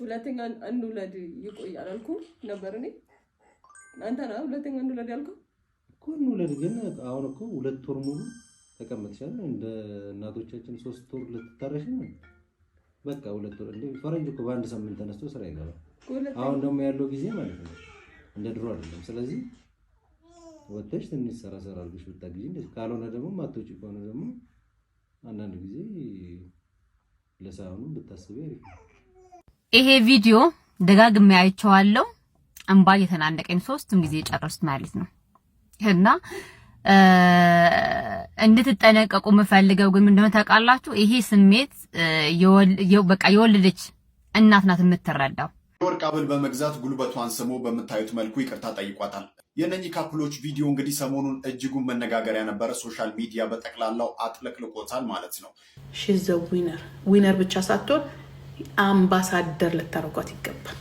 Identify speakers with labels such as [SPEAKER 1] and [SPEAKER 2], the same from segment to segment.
[SPEAKER 1] ሁለተኛ እንውለድ ይቆያል አልኩ ነበር እኔ አንተ ነው ሁለተኛ እንውለድ ያልከው
[SPEAKER 2] እኮ እንውለድ ግን አሁን እኮ 2 ወር ሙሉ ተቀመጥሻል እንደ እናቶቻችን 3 ወር ልትታረሽ ነው በቃ 2 ወር እንደ ፈረንጅ እኮ በአንድ ሳምንት ተነስቶ ስራ ይገባል አሁን ደግሞ ያለው ጊዜ ማለት ነው እንደ ድሮ አይደለም ስለዚህ ወጥተሽ ትንሽ ሰራ አድርገሽ ብታግዢ እንደዚህ ካልሆነ ደግሞ ማጥቶጭ ከሆነ ደግሞ አንዳንድ ጊዜ ለሳውኑ ብታስቢ አሪፍ
[SPEAKER 3] ይሄ ቪዲዮ ደጋግሜ አይቼዋለሁ እንባ የተናነቀኝ 3ቱም ጊዜ ጨረስኩት ማለት ነው እና እንድትጠነቀቁ መፈልገው ግን ምንድነው ታውቃላችሁ ይሄ ስሜት በቃ የወለደች እናት ናት የምትረዳው
[SPEAKER 4] ወርቅ አብል በመግዛት ጉልበቷን ስሞ በመታየት መልኩ ይቅርታ ጠይቋታል የነኚህ ካፕሎች ቪዲዮ እንግዲህ ሰሞኑን እጅጉን መነጋገሪያ ነበረ ሶሻል ሚዲያ በጠቅላላው አጥለቅልቆታል ማለት ነው
[SPEAKER 5] ሺዝ ዘ ዊነር ብቻ ሳትሆን አምባሳደር ልታረጓት ይገባል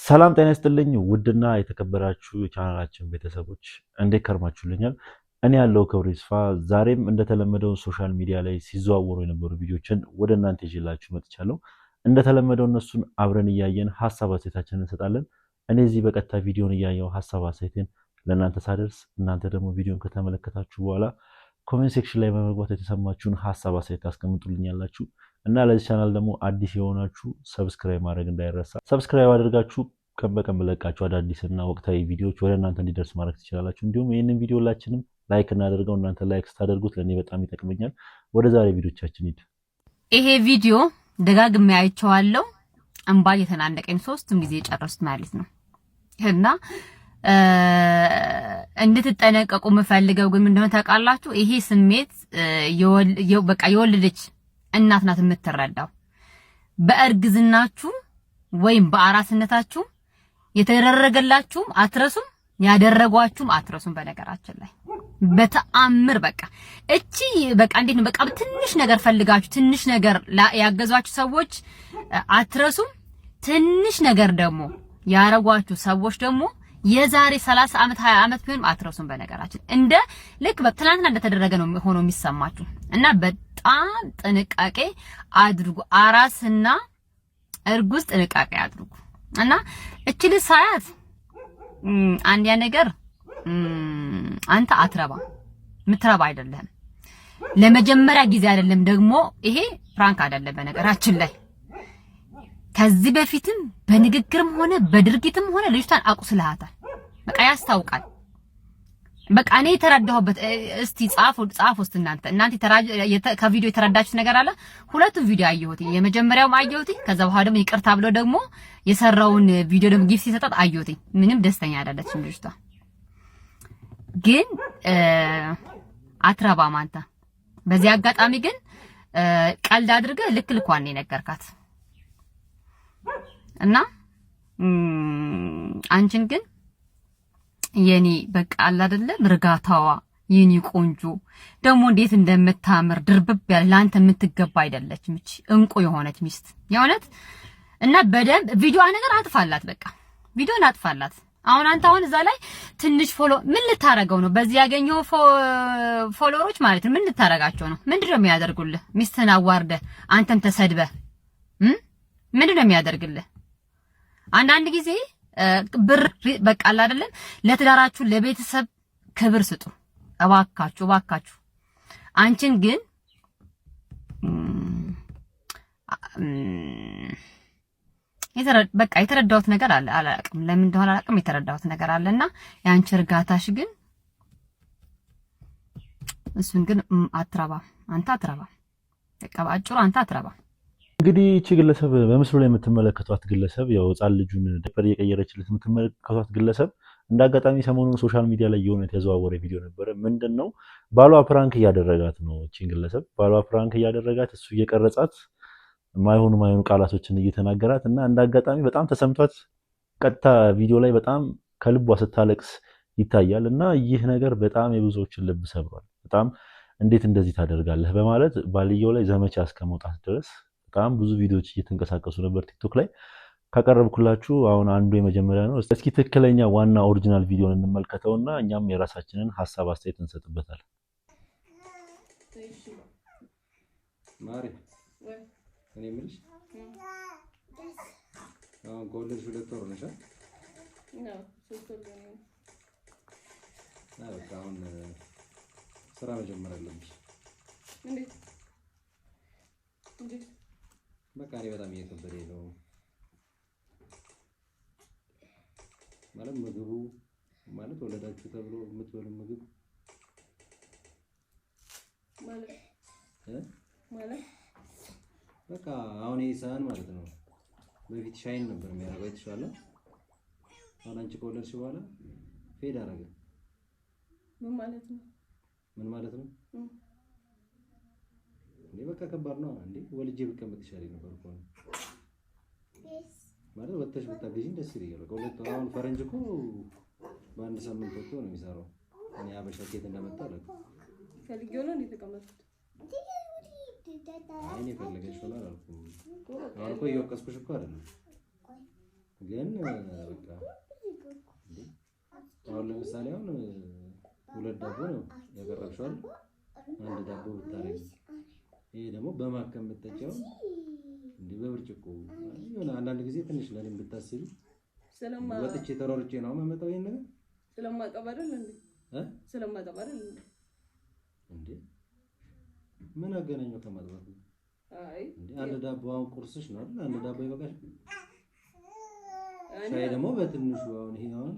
[SPEAKER 6] ሰላም ጤና ይስጥልኝ ውድና የተከበራችሁ ቻናላችን ቤተሰቦች እንዴት ከርማችሁልኛል እኔ ያለው ክብር ይስፋ ዛሬም እንደተለመደው ሶሻል ሚዲያ ላይ ሲዘዋወሩ የነበሩ ቪዲዮችን ወደ እናንተ ይዤላችሁ መጥቻለሁ እንደተለመደው እነሱን አብረን እያየን ሐሳብ አስተያየታችንን እንሰጣለን እኔ እዚህ በቀጥታ ቪዲዮን እያየው ሐሳብ አስተያየቴን ለእናንተ ሳደርስ እናንተ ደግሞ ቪዲዮን ከተመለከታችሁ በኋላ ኮሜንት ሴክሽን ላይ በመግባት የተሰማችሁን ሐሳብ አስተያየት አስቀምጡልኛላችሁ እና ለዚህ ቻናል ደግሞ አዲስ የሆናችሁ ሰብስክራይብ ማድረግ እንዳይረሳ ሰብስክራይብ አድርጋችሁ ከበቀን በለቃችሁ አዳዲስና ወቅታዊ ቪዲዮዎች ወደ እናንተ እንዲደርስ ማድረግ ትችላላችሁ እንዲሁም ይሄንን ቪዲዮ ሁላችንም ላይክ እናደርገው እናንተ ላይክ ስታደርጉት ለኔ በጣም ይጠቅመኛል ወደ ዛሬ ቪዲዮቻችን ሂድ
[SPEAKER 3] ይሄ ቪዲዮ ደጋግሜ አይቼዋለሁ እንባ የተናነቀኝ 3ቱም ጊዜ ጨረስኩት ማለት ነው እና እንድትጠነቀቁ መፈልገው ግን ምንድነው ታውቃላችሁ ይሄ ስሜት በቃ የወለደች እናት ናት የምትረዳው በእርግዝናችሁ ወይም በአራስነታችሁ የተደረገላችሁም አትረሱም ያደረጓችሁም አትረሱም በነገራችን ላይ በተአምር በቃ እቺ በቃ እንዴት ነው በቃ ትንሽ ነገር ፈልጋችሁ ትንሽ ነገር ያገዟችሁ ሰዎች አትረሱም ትንሽ ነገር ደግሞ ያረጓችሁ ሰዎች ደግሞ የዛሬ 30 ዓመት 20 ዓመት ቢሆን አትረሱም በነገራችን እንደ ልክ በትናንትና እንደተደረገ ነው ሆኖ የሚሰማችሁ እና በጣም ጥንቃቄ አድርጉ አራስና እርጉዝ ጥንቃቄ አድርጉ እና እቺ ልጅ ሳያት አንዲያ ነገር አንተ አትረባ ምትረባ አይደለም ለመጀመሪያ ጊዜ አይደለም ደግሞ ይሄ ፍራንክ አይደለም በነገራችን ላይ ከዚህ በፊትም በንግግርም ሆነ በድርጊትም ሆነ ልጅቷን አቁስለሃታል በቃ ያስታውቃል በቃ እኔ የተረዳሁበት እስቲ ጻፉ እናንተ ከቪዲዮ የተረዳችሁት ነገር አለ ሁለቱም ቪዲዮ አየሁት የመጀመሪያውም አየሁት ከዛ በኋላ ደግሞ ይቅርታ ብሎ ደግሞ የሰራውን ቪዲዮ ደግሞ ጊፍት ሲሰጣት አየሁት ምንም ደስተኛ አይደለችም ልጅቷ ግን አትረባም አንተ በዚህ አጋጣሚ ግን ቀልድ አድርገህ ልኳን የነገርካት እና አንቺን ግን የኔ በቃ አለ አይደለ እርጋታዋ የኔ ቆንጆ ደግሞ እንዴት እንደምታምር ድርብብ ያለ ላንተ የምትገባ አይደለችም እቺ እንቁ የሆነች ሚስት የሆነት እና በደንብ ቪዲዮ ነገር አጥፋላት በቃ ቪዲዮን አጥፋላት አሁን አንተ አሁን እዛ ላይ ትንሽ ፎሎ ምን ልታረጋው ነው በዚህ ያገኘው ፎሎወሮች ማለት ነው ምን ልታረጋቸው ነው ምንድነው የሚያደርጉልህ ሚስትን አዋርደ አንተም ተሰድበ ምንድነው የሚያደርግልህ አንዳንድ ጊዜ ብር በቃ አለ አይደለም ለትዳራችሁ ለቤተሰብ ክብር ስጡ እባካችሁ አንቺን ግን በቃ የተረዳሁት ነገር አለ አላቅም ለምን እንደሆነ አላቅም የተረዳሁት ነገር አለና ያንቺ እርጋታሽ ግን እሱን ግን አንተ አትረባ በቃ ባጭሩ አንተ አትረባ
[SPEAKER 6] እንግዲህ እቺ ግለሰብ በምስሉ ላይ የምትመለከቷት ግለሰብ ያው ጻል ልጁን ዳይፐር እየቀየረችለት የምትመለከቷት ግለሰብ እንዳጋጣሚ ሰሞኑን ሶሻል ሚዲያ ላይ የሆነ የተዘዋወረ ቪዲዮ ነበር ምንድነው ባሏ ፕራንክ እያደረጋት ነው እቺ ግለሰብ ባሏ ፕራንክ እያደረጋት እሱ እየቀረጻት ማይሆኑ ቃላቶችን እየተናገራት እና እንዳጋጣሚ በጣም ተሰምቷት ቀጥታ ቪዲዮ ላይ በጣም ከልቧ ስታለቅስ ይታያል እና ይህ ነገር በጣም የብዙዎችን ልብ ሰብሯል በጣም እንዴት እንደዚህ ታደርጋለህ በማለት ባልየው ላይ ዘመቻ እስከመውጣት ድረስ በጣም ብዙ ቪዲዮዎች እየተንቀሳቀሱ ነበር ቲክቶክ ላይ ካቀረብኩላችሁ አሁን አንዱ የመጀመሪያ ነው እስኪ ትክክለኛ ዋና ኦሪጂናል ቪዲዮን እንመልከተውና እኛም የራሳችንን ሐሳብ አስተያየት እንሰጥበታለን
[SPEAKER 2] ማሪ እኔ ምንሽ አሁን ከወለድሽ 2 ወር ነሽ?
[SPEAKER 1] ነው 3 ወር ነው።
[SPEAKER 2] በቃ አሁን ስራ መጀመር አለብሽ።
[SPEAKER 1] እንዴት?
[SPEAKER 2] በቃ እኔ በጣም እየከበደኝ ነው ማለት ምግቡ ማለት ወለዳችሁ ተብሎ የምትበሉ ምግብ
[SPEAKER 1] ማለት
[SPEAKER 2] በቃ አሁን ይሄ ሳህን ማለት ነው በፊት ሻይን ነበር የሚያደርገው የተሻለ። አሁን አንቺ ከወለድሽ በኋላ ፌድ አደረገ።
[SPEAKER 1] ምን ማለት ነው?
[SPEAKER 2] ምን ማለት ነው? እንዴ በቃ ከባድ ነው እንዴ። ወልጄ ብቀመጥ ይሻለኝ ነበር እኮ ማለት ወጥተሽ ብታገዢኝ ደስ ይለኛል። ከሁለት አሁን ፈረንጅ እኮ በአንድ ሳምንት ወጥቶ ነው የሚሰራው። እኔ አበሻ ኬት እንደመጣ አለኝ
[SPEAKER 1] ፈልጌው ነው የተቀመጥኩት።
[SPEAKER 2] እኔ ፈልገሽ ሆነ አላልኩም። አሁን እኮ እየወቀስኩሽ እኮ አይደለም ግን በቃ አሁን ለምሳሌ አሁን 2 ዳቦ ነው ያቀረብሽው አይደል? 1 ዳቦ ብታረጊ ይሄ ደግሞ በማከም ብትጠጪው እንዴ በብርጭቆ የሆነ አንዳንድ ጊዜ ትንሽ ለኔም ብታስቢ ወጥቼ ተሮርጬ ነው የማመጣው ይሄን ነገር
[SPEAKER 1] ስለማጠብ አይደል እንዴ? ስለማጠብ አይደል
[SPEAKER 2] እንዴ? ምን አገናኘው ከማጥባት?
[SPEAKER 1] አይ
[SPEAKER 2] እንዴ አንድ ዳቦ አሁን ቁርስሽ ነው አይደል? አንድ ዳቦ ይበቃሽ። ሻይ ደግሞ በትንሹ አሁን ይሄ አሁን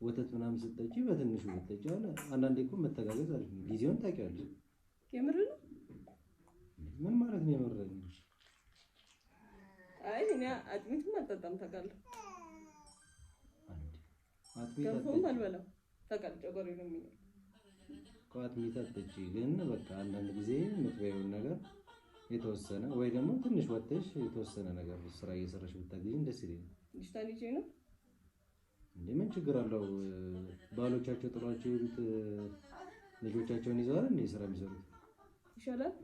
[SPEAKER 2] ወተት ምናምን ስትጠጪ በትንሹ ብትጠጪ አለ። አንዳንዴ እኮ መተጋገዝ አሪፍ ነው። ጊዜውን ታውቂያለሽ።
[SPEAKER 1] የምር ነው?
[SPEAKER 2] ምን ማለት ነው የምር ነው?
[SPEAKER 1] አይ እኔ አጥሚትም አልጠጣም ታውቃለህ።
[SPEAKER 2] አጥሚት
[SPEAKER 1] ገንፎም አልበላም ታውቃለህ። ጨጓሬ ነው የሚለው
[SPEAKER 2] አጥሚት አትጠጪ። ግን በቃ አንዳንድ ጊዜ የምትበይውን ነገር የተወሰነ ወይ ደግሞ ትንሽ ወጥተሽ የተወሰነ ነገር ስራ እየሰራሽ ብታገኝ ደስ ይለኛል።
[SPEAKER 1] ልጅታን ይዤ ነው
[SPEAKER 2] እንዴ ምን ችግር አለው? ባሎቻቸው ጥሏቸው የሄዱት ልጆቻቸውን ይዘዋል እንዴ ስራ የሚሰሩት?
[SPEAKER 1] ይሻላል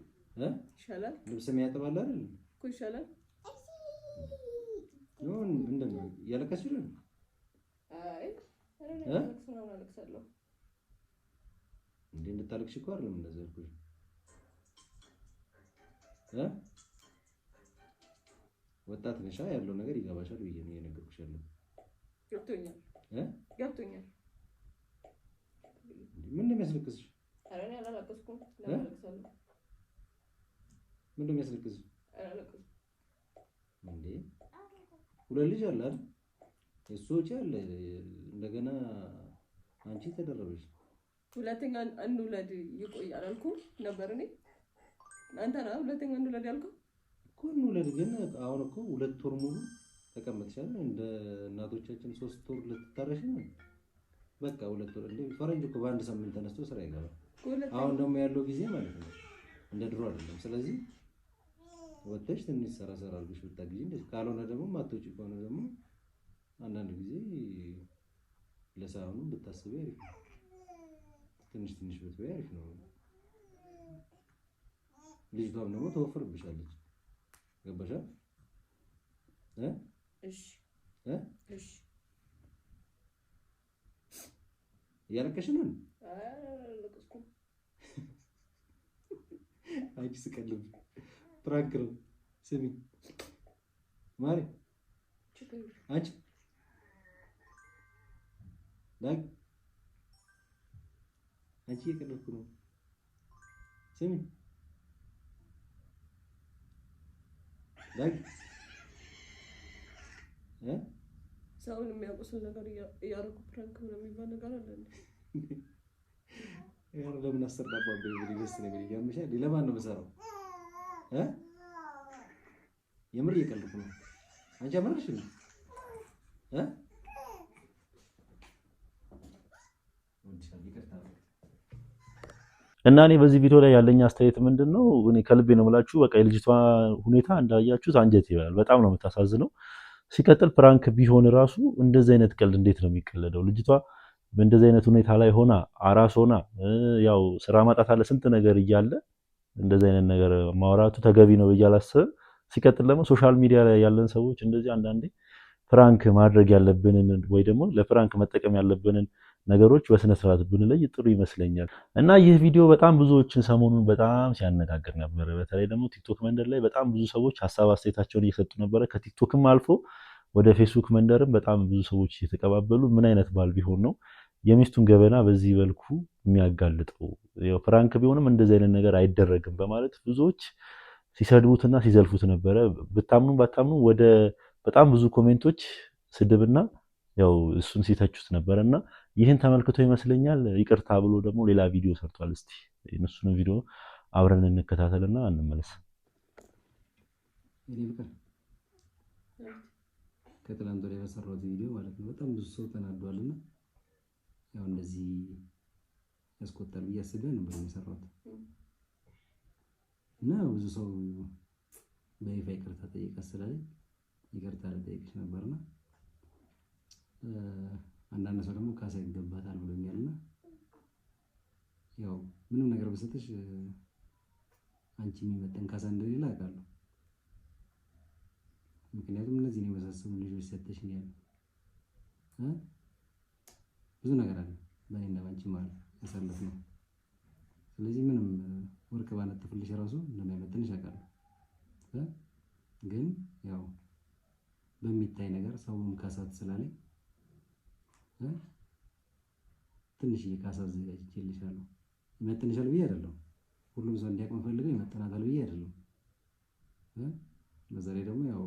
[SPEAKER 1] ይሻላል።
[SPEAKER 2] ልብስ የሚያጥባል አይደል
[SPEAKER 1] እኮ ይሻላል።
[SPEAKER 2] ይሁን ምንድን ነው ያለቀስሽ ነው?
[SPEAKER 1] አይ ነው አለቅሳለሁ
[SPEAKER 2] እንዴ እንድታለቅሽ እኮ አይደለም እንደዚህ ያልኩሽ ወጣት ነሻ ያለው ነገር ይገባሻል ብዬ ነው የነገርኩሽ ያለው።
[SPEAKER 1] ገብቶኛል ገብቶኛል።
[SPEAKER 2] ምን ነው የሚያስለቅስሽ?
[SPEAKER 1] ኧረ እኔ አላለቀስኩም። ለማለቅሳለሁ
[SPEAKER 2] ምን ነው የሚያስለቅስሽ?
[SPEAKER 1] አላለቀስኩም
[SPEAKER 2] እንዴ 2 ልጅ አለ አይደል? እሱ ወጪ አለ እንደገና አንቺ ተደረበሽ።
[SPEAKER 1] ሁለተኛ እንውለድ ይቆይ አላልኩም ነበር እኔ አንተ ነው ሁለተኛ እንውለድ ያልከው
[SPEAKER 2] እኮ እንውለድ። ግን አሁን እኮ 2 ወር ሙሉ ተቀመጥሻል። እንደ እናቶቻችን 3 ወር ልትታረሽ ነው። በቃ 2 ወር እንደ ፈረንጅ እኮ በአንድ ሳምንት ተነስቶ ስራ ይገባል። አሁን ደግሞ ያለው ጊዜ ማለት ነው እንደ ድሮ አይደለም። ስለዚህ ወጥተሽ ትንሽ ሰራ አድርገሽ ብታግዢ እንደዚህ ካልሆነ ደግሞ ማትወጪ ከሆነ ደግሞ አንዳንድ ጊዜ ለሳሁኑ ብታስቢ አሪፍ ነው። ትንሽ ብትበይ አሪፍ ነው። ልጅቷም ደግሞ ተወፍርብሻለች። ገባሻ?
[SPEAKER 1] እሺ እሺ
[SPEAKER 2] እያለቀሽ ነው?
[SPEAKER 1] አላለቀስኩም።
[SPEAKER 2] አንቺ ስቀልብ ፕራንክ ነው። ስሚ ማሪ አንቺ ዳግ አንቺ እየቀለድኩ ነው። ስሚ ዳግ
[SPEAKER 1] ሰውን የሚያውቁስል ነገር እያደረጉ ፕራንክ ምናምን የሚባል ነገር አለ እንዴ?
[SPEAKER 2] ያው ለምን አሰራባበ ይብልስ ነው የሚያምሻል። ለማን ነው የምሰራው? የምር እየቀለድኩ ነው። አንቺ አመረሽ ነው
[SPEAKER 6] እና እኔ በዚህ ቪዲዮ ላይ ያለኝ አስተያየት ምንድነው? እኔ ከልቤ ነው የምላችሁ። በቃ የልጅቷ ሁኔታ እንዳያችሁት አንጀት ይበላል። በጣም ነው የምታሳዝነው። ሲቀጥል ፕራንክ ቢሆን ራሱ እንደዚህ አይነት ቀልድ እንዴት ነው የሚቀለደው? ልጅቷ በእንደዚህ አይነት ሁኔታ ላይ ሆና አራስ ሆና ያው ስራ ማጣት አለ ስንት ነገር እያለ እንደዚህ አይነት ነገር ማውራቱ ተገቢ ነው ብዬ አላስብም። ሲቀጥል ደግሞ ሶሻል ሚዲያ ላይ ያለን ሰዎች እንደዚህ አንዳንዴ ፕራንክ ማድረግ ያለብንን ወይ ደግሞ ለፕራንክ መጠቀም ያለብንን ነገሮች በስነ ስርዓት ብንለይ ጥሩ ይመስለኛል። እና ይህ ቪዲዮ በጣም ብዙዎችን ሰሞኑን በጣም ሲያነጋግር ነበር። በተለይ ደግሞ ቲክቶክ መንደር ላይ በጣም ብዙ ሰዎች ሀሳብ አስተያየታቸውን እየሰጡ ነበረ። ከቲክቶክም አልፎ ወደ ፌስቡክ መንደርም በጣም ብዙ ሰዎች እየተቀባበሉ ምን አይነት ባል ቢሆን ነው የሚስቱን ገበና በዚህ መልኩ የሚያጋልጠው? ያው ፍራንክ ቢሆንም እንደዚህ አይነት ነገር አይደረግም በማለት ብዙዎች ሲሰድቡትና ሲዘልፉት ነበረ። ብታምኑ ባታምኑ ወደ በጣም ብዙ ኮሜንቶች ስድብና ያው እሱን ሲተቹት ነበርና ይህን ተመልክቶ ይመስለኛል ይቅርታ ብሎ ደግሞ ሌላ ቪዲዮ ሰርቷል። እስቲ እነሱን ቪዲዮ አብረን እንከታተልና እንመለስ።
[SPEAKER 2] ከትላንት ወዲያ በሰራሁት ቪዲዮ ማለት ነው በጣም ብዙ ሰው ተናዷልና ያው እንደዚህ ያስቆጣል ብዬ አስቤ ነበር የሰራሁት እና ብዙ ሰው በይፋ ይቅርታ ጠይቃ ስላለኝ ይቅርታ ልጠይቅሽ ነበርና አንዳንድ ሰው ደግሞ ካሳ ይገባታል ብሎኛልና ያው ምንም ነገር በሰጠሽ አንቺ የሚመጠን ካሳ እንደሌላ አውቃለሁ። ምክንያቱም እነዚህ ነው የመሳሰሉ ልጆች ሰጠሽኛል ብዙ ነገር አለ በእኔና ባንቺ ማለት ያሳለፍ ነው። ስለዚህ ምንም ወርቅ ባነጥፍልሽ ራሱ እንደማይመጥንሽ አውቃለሁ። ግን ያው በሚታይ ነገር ሰውም ካሳት ስላለኝ ትንሽዬ ካሳ አዘጋጅቼልሻለሁ። ይመጥንሻል ብዬ አይደለም፣ ሁሉም ሰው እንዲያውቅ የምፈልገው ይመጥናታል ብዬ አይደለም። በዛ ላይ ደግሞ ያው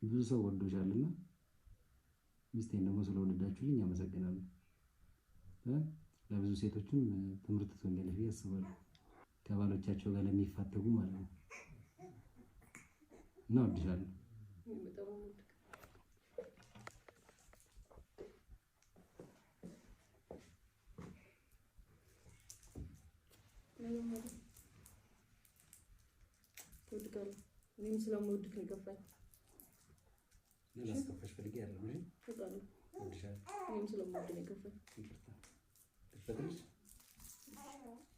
[SPEAKER 2] ብዙ ሰው ወዶሻልና ሚስቴን ደግሞ ስለወደዳችሁልኝ አመሰግናለሁ። ለብዙ ሴቶችም ትምህርት ትሆኛለሽ ብዬ አስባለሁ፣ ከባሎቻቸው ጋር ለሚፋተጉ ማለት ነው። እና ወድሻለሁ።
[SPEAKER 1] እኔም ስለምወድክ ነው የገባኝ።
[SPEAKER 2] ላስከፋሽ ፈልጌ አይደለም።
[SPEAKER 1] እኔም ስለምወድ ነው የገባኝ።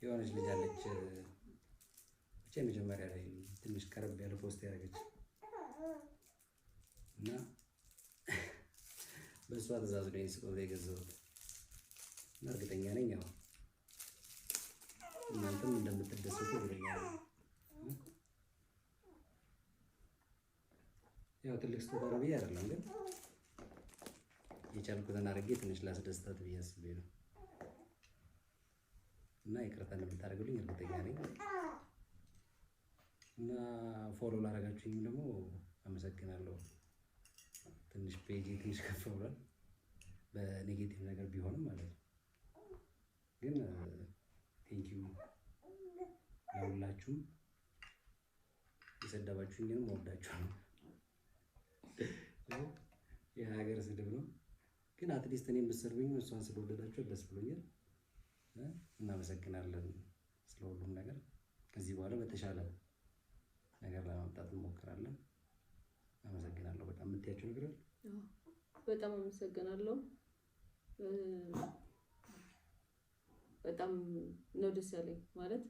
[SPEAKER 2] የሆነች ልጅ አለች ብቻ መጀመሪያ ላይ ትንሽ ቀረብ ያለ ፖስት ያደረገች እና በእሷ ትእዛዝ ነው ስጦታ የገዛሁት እና እርግጠኛ ነኝ ያው እናንተም እንደምትደሰቱ እርግጠኛ ነኝ። ያው ትልቅ ስጦታ ነው ብዬ አይደለም፣ ግን የቻልኩትን አድርጌ ትንሽ ላስደስታት ብዬ አስቤ ነው እና ይቅርታ እንደምታደርጉልኝ እርግጠኛ ነኝ። እና ፎሎ ላደረጋችሁኝ ደግሞ አመሰግናለሁ። ትንሽ ፔጅ ትንሽ ከፍ ብሏል በኔጌቲቭ ነገር ቢሆንም ማለት ነው፣ ግን ቴንኪው ለሁላችሁም። የሰደባችሁኝንም እወዳችኋለሁ። የሀገር ስድብ ነው፣ ግን አትሊስት እኔ የምትሰርቡኝ እሷን ስለወደዳችሁ ደስ ብሎኛል። እናመሰግናለን ስለሁሉም ነገር። ከዚህ በኋላ በተሻለ ነገር ለማምጣት እንሞክራለን። አመሰግናለሁ። በጣም የምትያቸው ነገር አለ?
[SPEAKER 1] በጣም አመሰግናለሁ። በጣም ነው ደስ ያለኝ ማለት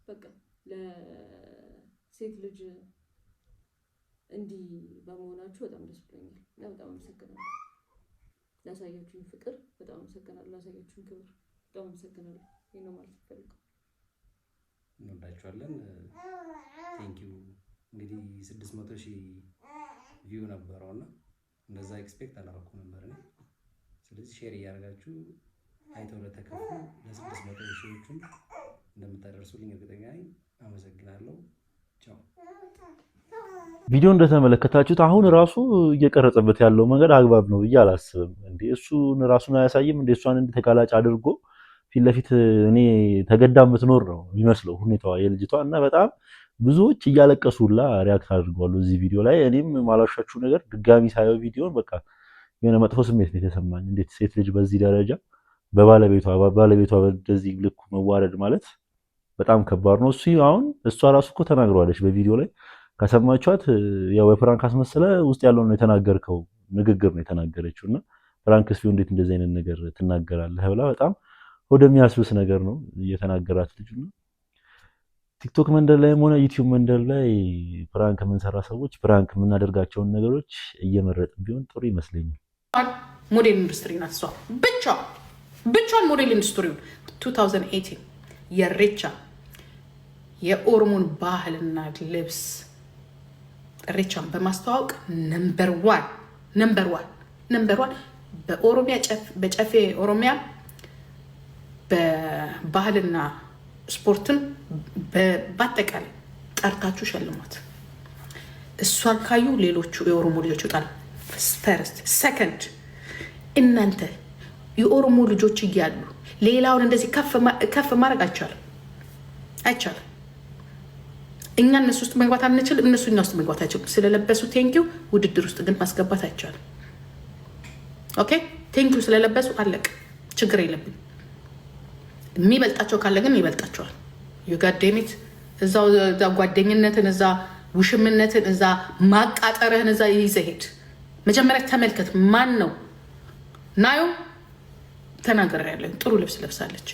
[SPEAKER 1] በቃ ለሴት ልጅ እንዲህ በመሆናችሁ በጣም ደስ ብሎኛል። በጣም አመሰግናለሁ። ላሳያችሁኝ ፍቅር በጣም አመሰግናለሁ። ላሳያችሁኝ ክብር በጣም አመሰግናለሁ። ይሄ ነው ማለት ፈልገው።
[SPEAKER 2] እንወዳችኋለን። ቴንኪው። እንግዲህ 600,000 ቪው ነበረውና እንደዛ ኤክስፔክት አላደረኩም ነበር እኔ። ስለዚህ ሼር እያደረጋችሁ አይተው ለተከፉ ለ600,000ዎቹን እንደምታደርሱልኝ እርግጠኛ ነኝ። አመሰግናለሁ። ቻው።
[SPEAKER 6] ቪዲዮ እንደተመለከታችሁት አሁን ራሱ እየቀረጸበት ያለው መንገድ አግባብ ነው ብዬ አላስብም። እንዴ እሱን ራሱን አያሳይም እንዴ? እሷን እንድትጋላጭ አድርጎ ፊት ለፊት እኔ ተገዳ የምትኖር ነው የሚመስለው ሁኔታዋ የልጅቷ እና በጣም ብዙዎች እያለቀሱላ ሪያክት አድርገዋል እዚህ ቪዲዮ ላይ። እኔም ማላሻችሁ ነገር ድጋሚ ሳየው ቪዲዮን በቃ የሆነ መጥፎ ስሜት ነው የተሰማኝ። እንዴት ሴት ልጅ በዚህ ደረጃ በባለቤቷ በዚህ ልኩ መዋረድ ማለት በጣም ከባድ ነው። እሷ ራሱ እኮ ተናግረዋለች በቪዲዮ ላይ ከሰማችኋት። ያው የፍራንክ አስመስለ ውስጥ ያለው ነው የተናገርከው ንግግር ነው የተናገረችው እና ፍራንክስ ቢሆን እንዴት እንደዚህ አይነት ነገር ትናገራለህ ብላ በጣም ወደሚያስብስ ነገር ነው እየተናገራት ልጅ ነው። ቲክቶክ መንደር ላይም ሆነ ዩቲዩብ መንደር ላይ ፕራንክ የምንሰራ ሰዎች ፕራንክ የምናደርጋቸውን ነገሮች እየመረጥን ቢሆን ጥሩ ይመስለኛል።
[SPEAKER 5] ሞዴል ኢንዱስትሪ ናት እሷ ብቻዋን ሞዴል ኢንዱስትሪውን 2018 የሬቻ የኦሮሞን ባህልና ልብስ ኢሬቻን በማስተዋወቅ ነምበር 1 በኦሮሚያ በጨፌ ኦሮሚያ በባህልና ስፖርትን በአጠቃላይ ጠርታችሁ ሸልሟት። እሷን ካዩ ሌሎቹ የኦሮሞ ልጆች ይወጣል። ፈርስት ሰከንድ እናንተ የኦሮሞ ልጆች እያሉ ሌላውን እንደዚህ ከፍ ማድረግ አይቻልም። እኛ እነሱ ውስጥ መግባት አንችልም፣ እነሱ እኛ ውስጥ መግባት አይችልም። ስለለበሱ ቴንኪው፣ ውድድር ውስጥ ግን ማስገባት አይቻልም። ኦኬ ቴንኪው ስለለበሱ አለቅ፣ ችግር የለብን። የሚበልጣቸው ካለ ግን ይበልጣቸዋል። ዩጋዴሚት እዛ ጓደኝነትን እዛ ውሽምነትን እዛ ማቃጠርህን እዛ ይዘህ ሄድ። መጀመሪያ ተመልከት ማን ነው ናዩ ተናገር ያለ ጥሩ ልብስ ለብሳለች።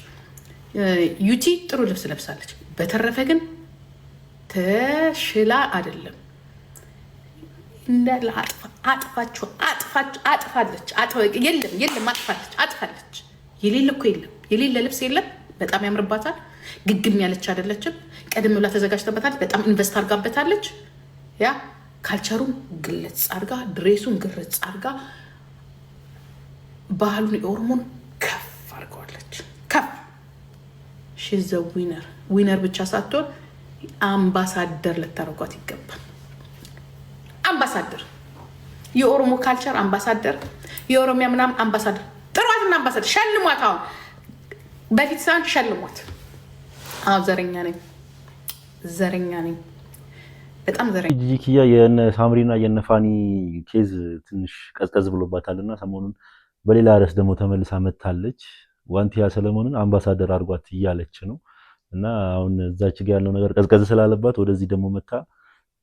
[SPEAKER 5] ዩቲ ጥሩ ልብስ ለብሳለች። በተረፈ ግን ተሽላ አይደለም እንዳለ አጥፋለች። የሌለ እኮ የለም፣ የሌለ ልብስ የለም። በጣም ያምርባታል። ግግም ያለች አይደለችም። ቀደም ብላ ተዘጋጅተበታል። በጣም ኢንቨስት አድርጋበታለች። ያ ካልቸሩን ግልጽ አድርጋ ድሬሱን ግርጽ አድርጋ ባህሉን የኦሮሞን ከፍ አድርገዋለች። ከፍ ሺዘ ዊነር ብቻ ሳትሆን አምባሳደር ልታደርጓት ይገባል። አምባሳደር የኦሮሞ ካልቸር አምባሳደር፣ የኦሮሚያ ምናምን አምባሳደር ጥሯትና አምባሳደር ሸልሟት። አሁን በፊት ሳን ሸልሟት። አዎ ዘረኛ ነኝ በጣም ዘረኛ።
[SPEAKER 6] ጂጂኪያ የነ ሳምሪና የነ ፋኒ ኬዝ ትንሽ ቀዝቀዝ ብሎባታልና ሰሞኑን በሌላ ርዕስ ደግሞ ተመልሳ መታለች። ዋንቲያ ሰለሞንን አምባሳደር አድርጓት እያለች ነው እና አሁን እዛች ጋር ያለው ነገር ቀዝቀዝ ስላለባት ወደዚህ ደግሞ መታ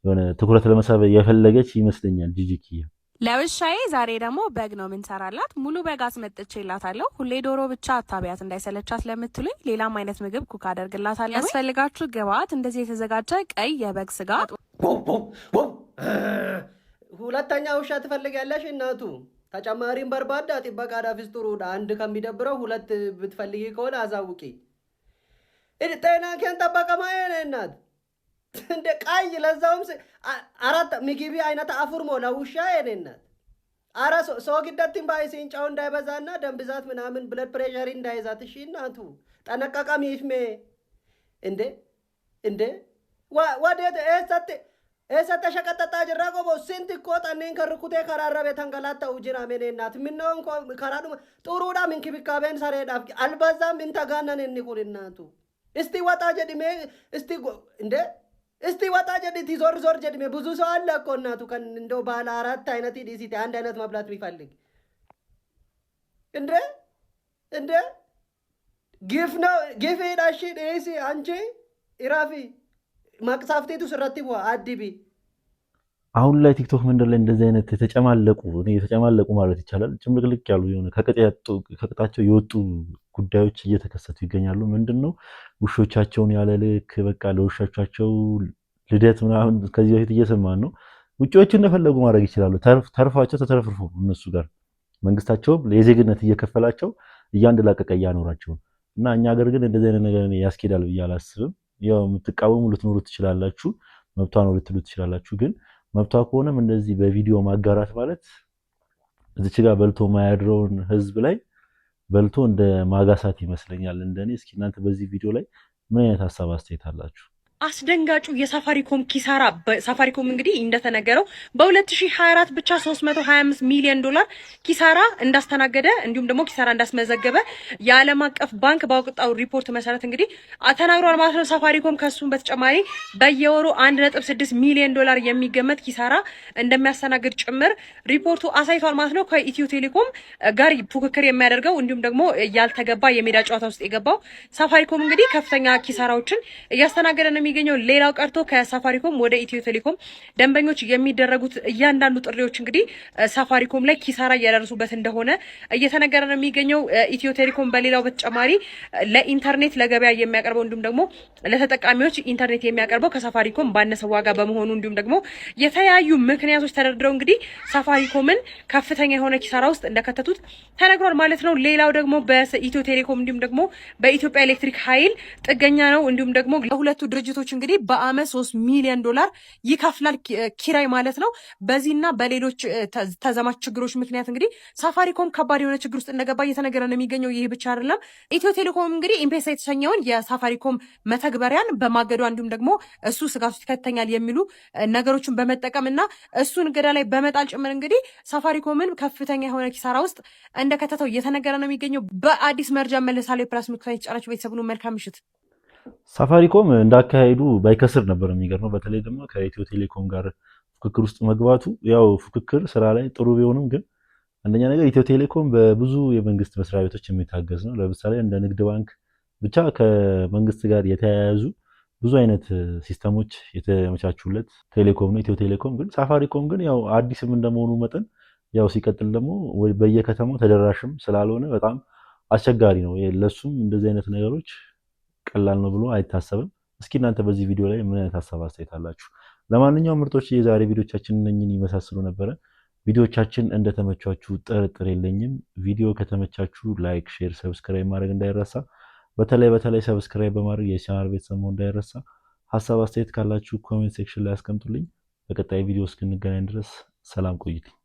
[SPEAKER 6] የሆነ ትኩረት ለመሳብ የፈለገች ይመስለኛል ጂጂኪያ።
[SPEAKER 7] ለውሻዬ ዛሬ ደግሞ በግ ነው የምንሰራላት። ሙሉ በግ አስመጥቼላታለሁ። ሁሌ ዶሮ ብቻ አታቢያት እንዳይሰለቻት ለምትሉኝ ሌላም አይነት ምግብ ኩክ አደርግላታለሁ። ያስፈልጋችሁ ግብአት እንደዚህ የተዘጋጀ ቀይ የበግ ስጋ።
[SPEAKER 8] ሁለተኛ ውሻ ትፈልጊያለሽ እናቱ? ተጨማሪም በርባዳ ጥበቃ ዳፊስ ጥሩዳ አንድ ከሚደብረው ሁለት ብትፈልጊ ከሆነ አዛውቂ። ጤና ከን ጠበቀ ማየነ እናት እንደ ቃይ ለዛውም አራት ምግቢ አይነት አፉርሞ ለውሻ የኔነት አራ ሰው ግደትን ባይ ሲንጫው እንዳይበዛና ደም ብዛት ምናምን ብለድ ፕሬሸር እንዳይዛት። እሺ እናቱ ጠነቀቀም ይፍሜ እንደ ወዴት ኤሰተ ሸቀጠጣ ጅራ ቆቦ ስንት እኮ ጠኔን ከርኩቴ ከራረቤ ተንገላታ ውጅራ ሜኔ እናት ምነው እንኳ ከራዱ ጥሩዳ ምንክብካቤን ሰሬዳ አልበዛም እንተጋነን እንኩል እናቱ እስቲ ወጣ ጀድሜ እስቲ ወጣ ጀዲት ዞር ጀድሜ ብዙ ሰው አለ እኮ እናቱ ከን እንደው ባለ አራት አይነት ዲሲቲ አንድ አይነት መብላት ቢፈልግ እንደ ግፍ ዳሺ ዴሲ አንቺ ኢራፊ ማቅሳፍቴቱ ስረቲቦ አዲቢ
[SPEAKER 6] አሁን ላይ ቲክቶክ መንደር ላይ እንደዚህ አይነት የተጨማለቁ ማለት ይቻላል ጭምልቅልቅ ያሉ የሆነ ከቅጣቸው የወጡ ጉዳዮች እየተከሰቱ ይገኛሉ። ምንድነው ውሾቻቸውን ያለ ልክ በቃ ለውሾቻቸው ልደት ምናምን ከዚህ በፊት እየሰማን ነው። ውጪዎች እንደፈለጉ ማድረግ ይችላሉ። ተርፋቸው ተተረፍርፎ እነሱ ጋር መንግስታቸው የዜግነት እየከፈላቸው እያንደላቀቀ እያኖራቸው እና እኛ ሀገር ግን እንደዚህ አይነት ነገር ያስኬዳል ብዬ አላስብም። ያው የምትቃወሙ ልትኖሩ ትችላላችሁ፣ መብቷ ነው ልትሉ ትችላላችሁ። ግን መብቷ ከሆነም እንደዚህ በቪዲዮ ማጋራት ማለት እዚች ጋር በልቶ ማያድረውን ህዝብ ላይ በልቶ እንደ ማጋሳት ይመስለኛል እንደኔ። እስኪ እናንተ በዚህ ቪዲዮ ላይ ምን አይነት ሐሳብ አስተያየት አላችሁ?
[SPEAKER 7] አስደንጋጩ የሳፋሪኮም ኪሳራ። ሳፋሪኮም እንግዲህ እንደተነገረው በ2024 ብቻ 325 ሚሊዮን ዶላር ኪሳራ እንዳስተናገደ እንዲሁም ደግሞ ኪሳራ እንዳስመዘገበ የዓለም አቀፍ ባንክ ባወጣው ሪፖርት መሰረት እንግዲህ ተናግሯል ማለት ነው። ሳፋሪኮም ከሱም በተጨማሪ በየወሩ 1.6 ሚሊዮን ዶላር የሚገመት ኪሳራ እንደሚያስተናግድ ጭምር ሪፖርቱ አሳይቷል ማለት ነው። ከኢትዮ ቴሌኮም ጋር ፉክክር የሚያደርገው እንዲሁም ደግሞ ያልተገባ የሜዳ ጨዋታ ውስጥ የገባው ሳፋሪኮም እንግዲህ ከፍተኛ ኪሳራዎችን እያስተናገደ ነው የሚገኘው። ሌላው ቀርቶ ከሳፋሪኮም ወደ ኢትዮ ቴሌኮም ደንበኞች የሚደረጉት እያንዳንዱ ጥሪዎች እንግዲህ ሳፋሪኮም ላይ ኪሳራ እያደረሱበት እንደሆነ እየተነገረ ነው የሚገኘው። ኢትዮ ቴሌኮም በሌላው በተጨማሪ ለኢንተርኔት ለገበያ የሚያቀርበው እንዲሁም ደግሞ ለተጠቃሚዎች ኢንተርኔት የሚያቀርበው ከሳፋሪኮም ባነሰ ዋጋ በመሆኑ እንዲሁም ደግሞ የተለያዩ ምክንያቶች ተደርድረው እንግዲህ ሳፋሪኮምን ከፍተኛ የሆነ ኪሳራ ውስጥ እንደከተቱት ተነግሯል ማለት ነው። ሌላው ደግሞ በኢትዮ ቴሌኮም እንዲሁም ደግሞ በኢትዮጵያ ኤሌክትሪክ ኃይል ጥገኛ ነው እንዲሁም ደግሞ ለሁለቱ ድርጅቶች ድርጅቶች እንግዲህ በአመት $3 ሚሊዮን ይከፍላል ኪራይ ማለት ነው። በዚህና በሌሎች ተዛማች ችግሮች ምክንያት እንግዲህ ሳፋሪኮም ከባድ የሆነ ችግር ውስጥ እንደገባ እየተነገረ ነው የሚገኘው። ይህ ብቻ አይደለም። ኢትዮ ቴሌኮም እንግዲህ ኢምፔሳ የተሰኘውን የሳፋሪኮም መተግበሪያን በማገዷ እንዲሁም ደግሞ እሱ ስጋት ውስጥ ይከተኛል የሚሉ ነገሮችን በመጠቀም እና እሱን እገዳ ላይ በመጣል ጭምር እንግዲህ ሳፋሪኮምን ከፍተኛ የሆነ ኪሳራ ውስጥ እንደከተተው እየተነገረ ነው የሚገኘው። በአዲስ መረጃ መለሳለሁ። ፕላስ ምክንያት የተጫናችሁ ቤተሰቡን መልካም ምሽት።
[SPEAKER 6] ሳፋሪኮም እንዳካሄዱ ባይከስር ነበር የሚገርመው። በተለይ ደግሞ ከኢትዮ ቴሌኮም ጋር ፉክክር ውስጥ መግባቱ ያው ፉክክር ስራ ላይ ጥሩ ቢሆንም ግን አንደኛ ነገር ኢትዮ ቴሌኮም በብዙ የመንግስት መስሪያ ቤቶች የሚታገዝ ነው። ለምሳሌ እንደ ንግድ ባንክ ብቻ ከመንግስት ጋር የተያያዙ ብዙ አይነት ሲስተሞች የተመቻቹለት ቴሌኮም ነው ኢትዮ ቴሌኮም። ግን ሳፋሪኮም ግን ያው አዲስም እንደመሆኑ መጠን ያው ሲቀጥል ደግሞ በየከተማው ተደራሽም ስላልሆነ በጣም አስቸጋሪ ነው። ለሱም እንደዚህ አይነት ነገሮች ቀላል ነው ብሎ አይታሰብም። እስኪ እናንተ በዚህ ቪዲዮ ላይ ምን አይነት ሀሳብ አስተያየት አላችሁ? ለማንኛውም ምርጦች የዛሬ ቪዲዮቻችን እነኝን ይመሳስሉ ነበረ። ቪዲዮቻችን እንደተመቻችሁ ጥርጥር የለኝም። ቪዲዮ ከተመቻችሁ ላይክ፣ ሼር፣ ሰብስክራይብ ማድረግ እንዳይረሳ። በተለይ ሰብስክራይብ በማድረግ የቻናል ቤተሰብ መሆን እንዳይረሳ። ሀሳብ አስተያየት ካላችሁ ኮሜንት ሴክሽን ላይ አስቀምጡልኝ። በቀጣይ ቪዲዮ እስክንገናኝ ድረስ ሰላም ቆይልኝ።